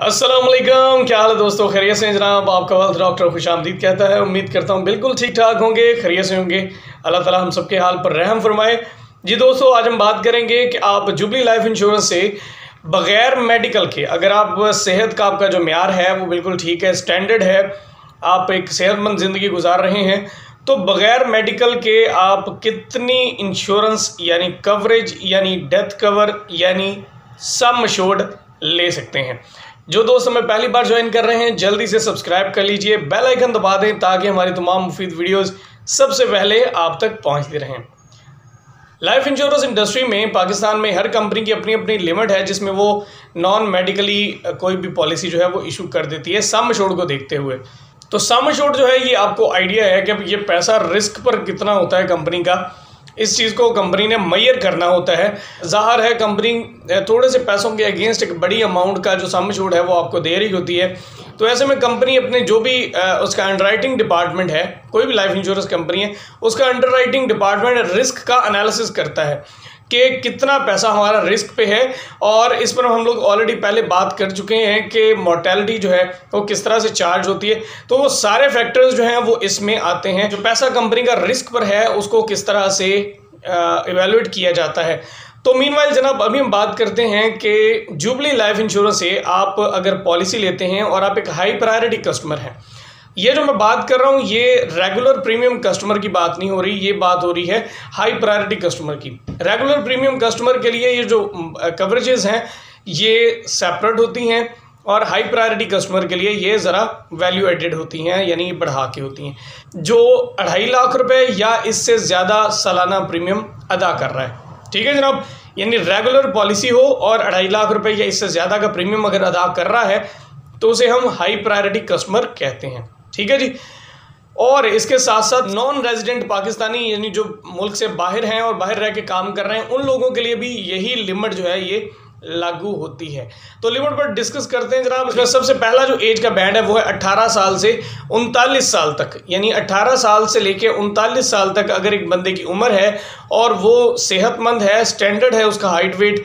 अस्सलाम वालेकुम, क्या हाल है दोस्तों? खैरियत से जनाब। आपका वक्त डॉक्टर खुशामदीद कहता है। उम्मीद करता हूँ बिल्कुल ठीक ठाक होंगे, खैरियत से होंगे। अल्लाह ताला हम सबके हाल पर रहम फरमाए। जी दोस्तों, आज हम बात करेंगे कि आप जुबली लाइफ इंश्योरेंस से बग़ैर मेडिकल के, अगर आप सेहत का आपका जो म्यार है वो बिल्कुल ठीक है, स्टैंडर्ड है, आप एक सेहतमंद ज़िंदगी गुजार रहे हैं, तो बग़ैर मेडिकल के आप कितनी इंश्योरेंस यानी कवरेज यानी डेथ कवर यानी सम अश्योर्ड ले सकते हैं। जो दोस्त हमें पहली बार ज्वाइन कर रहे हैं, जल्दी से सब्सक्राइब कर लीजिए, बेल आइकन दबा दें ताकि हमारी तमाम मुफीद वीडियोस सबसे पहले आप तक पहुंचती रहें। लाइफ इंश्योरेंस इंडस्ट्री में पाकिस्तान में हर कंपनी की अपनी अपनी लिमिट है, जिसमें वो नॉन मेडिकली कोई भी पॉलिसी जो है वो इशू कर देती है सम अश्योर्ड को देखते हुए। तो सम अश्योर्ड जो है ये आपको आइडिया है कि अब ये पैसा रिस्क पर कितना होता है कंपनी का, इस चीज़ को कंपनी ने मेजर करना होता है। ज़ाहिर है कंपनी थोड़े से पैसों के अगेंस्ट एक बड़ी अमाउंट का जो सम अश्योर्ड है वो आपको दे रही होती है। तो ऐसे में कंपनी अपने जो भी उसका अंडरराइटिंग डिपार्टमेंट है, कोई भी लाइफ इंश्योरेंस कंपनी है, उसका अंडरराइटिंग डिपार्टमेंट रिस्क का एनालिसिस करता है कि कितना पैसा हमारा रिस्क पे है। और इस पर हम लोग ऑलरेडी पहले बात कर चुके हैं कि मोर्टेलिटी जो है वो किस तरह से चार्ज होती है। तो वो सारे फैक्टर्स जो हैं वो इसमें आते हैं। जो पैसा कंपनी का रिस्क पर है उसको किस तरह से इवेलुएट किया जाता है। तो मीनवाइल जनाब, अभी हम बात करते हैं कि जुबली लाइफ इंश्योरेंस से आप अगर पॉलिसी लेते हैं और आप एक हाई प्रायोरिटी कस्टमर हैं, ये जो मैं बात कर रहा हूँ ये रेगुलर प्रीमियम कस्टमर की बात नहीं हो रही, ये बात हो रही है हाई प्रायोरिटी कस्टमर की। रेगुलर प्रीमियम कस्टमर के लिए ये जो कवरेजेस हैं ये सेपरेट होती हैं, और हाई प्रायोरिटी कस्टमर के लिए ये ज़रा वैल्यू एडेड होती हैं, यानी बढ़ा के होती हैं। जो 2.5 लाख रुपए या इससे ज़्यादा सालाना प्रीमियम अदा कर रहा है, ठीक है जनाब, यानी रेगुलर पॉलिसी हो और 2.5 लाख रुपए या इससे ज़्यादा का प्रीमियम अगर अदा कर रहा है तो उसे हम हाई प्रायोरिटी कस्टमर कहते हैं, ठीक है जी। और इसके साथ साथ नॉन रेजिडेंट पाकिस्तानी, यानी जो मुल्क से बाहर हैं और बाहर रह के काम कर रहे हैं, उन लोगों के लिए भी यही लिमिट जो है ये लागू होती है। तो लिमिट पर डिस्कस करते हैं जनाब। इसमें सबसे पहला जो एज का बैंड है वो है 18 साल से 39 साल तक, यानी 18 साल से लेके 39 साल तक अगर एक बंदे की उम्र है और वो सेहतमंद है, स्टैंडर्ड है उसका हाइट वेट,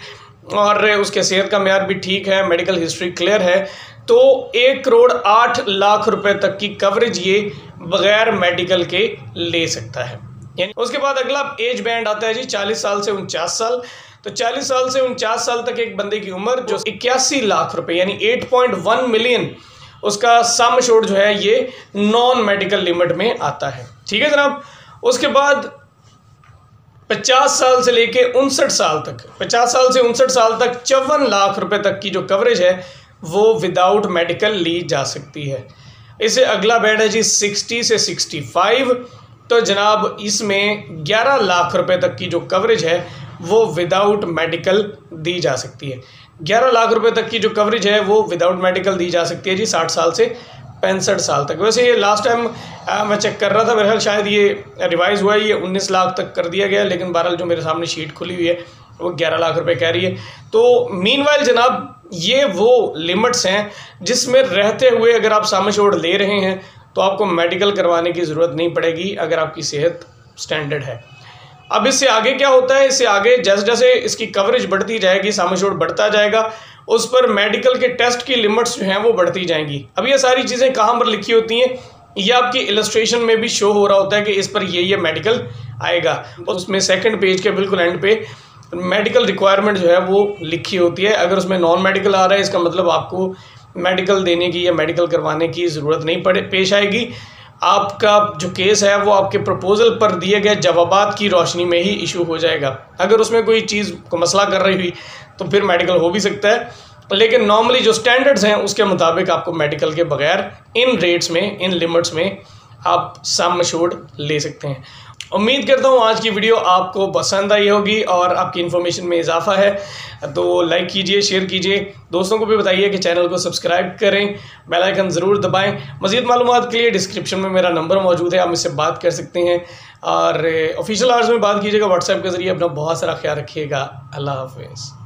और उसके सेहत का म्यार भी ठीक है, मेडिकल हिस्ट्री क्लियर है, तो 1,08,00,000 रुपए तक की कवरेज ये बगैर मेडिकल के ले सकता है। यानी उसके बाद अगला एज बैंड आता है जी 40 साल से 49 साल। तो 40 साल से 49 साल तक एक बंदे की उम्र, जो 81 लाख रुपए यानी 8.1 मिलियन उसका सम अश्योर्ड जो है ये नॉन मेडिकल लिमिट में आता है, ठीक है जनाब। उसके बाद 50 साल से लेके 59 साल तक, 50 साल से 59 साल तक 54 लाख रुपए तक की जो कवरेज है वो विदाउट मेडिकल ली जा सकती है। इसे अगला बैंड है जी 60 से 65। तो जनाब इसमें 11 लाख रुपए तक की जो कवरेज है वो विदाउट मेडिकल दी जा सकती है। 11 लाख रुपए तक की जो कवरेज है वो विदाउट मेडिकल दी जा सकती है जी 60 साल से 65 साल तक। वैसे ये लास्ट टाइम मैं चेक कर रहा था, मेरे ख्याल शायद ये रिवाइज़ हुआ है, ये 19 लाख तक कर दिया गया, लेकिन बहरहाल जो मेरे सामने शीट खुली हुई है वो 11 लाख रुपए कह रही है। तो मीनवाइल जनाब ये वो लिमिट्स हैं जिसमें रहते हुए अगर आप सम अश्योर्ड ले रहे हैं तो आपको मेडिकल करवाने की ज़रूरत नहीं पड़ेगी अगर आपकी सेहत स्टैंडर्ड है। अब इससे आगे क्या होता है, इससे आगे जैसे जैसे इसकी कवरेज बढ़ती जाएगी, सम अश्योर्ड बढ़ता जाएगा, उस पर मेडिकल के टेस्ट की लिमिट्स जो हैं वो बढ़ती जाएंगी। अब ये सारी चीज़ें कहाँ पर लिखी होती हैं, ये आपकी इलस्ट्रेशन में भी शो हो रहा होता है कि इस पर ये मेडिकल आएगा। उसमें सेकंड पेज के बिल्कुल एंड पे मेडिकल रिक्वायरमेंट जो है वो लिखी होती है। अगर उसमें नॉन मेडिकल आ रहा है इसका मतलब आपको मेडिकल देने की या मेडिकल करवाने की ज़रूरत नहीं पेश आएगी। आपका जो केस है वो आपके प्रपोजल पर दिए गए जवाबात की रोशनी में ही इशू हो जाएगा। अगर उसमें कोई चीज़ को मसला कर रही हुई तो फिर मेडिकल हो भी सकता है, लेकिन नॉर्मली जो स्टैंडर्ड्स हैं उसके मुताबिक आपको मेडिकल के बगैर इन रेट्स में, इन लिमिट्स में आप सम अश्योर्ड ले सकते हैं। उम्मीद करता हूँ आज की वीडियो आपको पसंद आई होगी और आपकी इन्फॉर्मेशन में इजाफा है, तो लाइक कीजिए, शेयर कीजिए, दोस्तों को भी बताइए कि चैनल को सब्सक्राइब करें, बेल आइकन ज़रूर दबाएं। मज़ीद मालूमात के लिए डिस्क्रिप्शन में मेरा नंबर मौजूद है, आप मुझसे बात कर सकते हैं। और ऑफिशियल आवर्स में बात कीजिएगा व्हाट्सएप के ज़रिए। अपना बहुत सारा ख्याल रखिएगा। अल्लाह हाफ़िज़।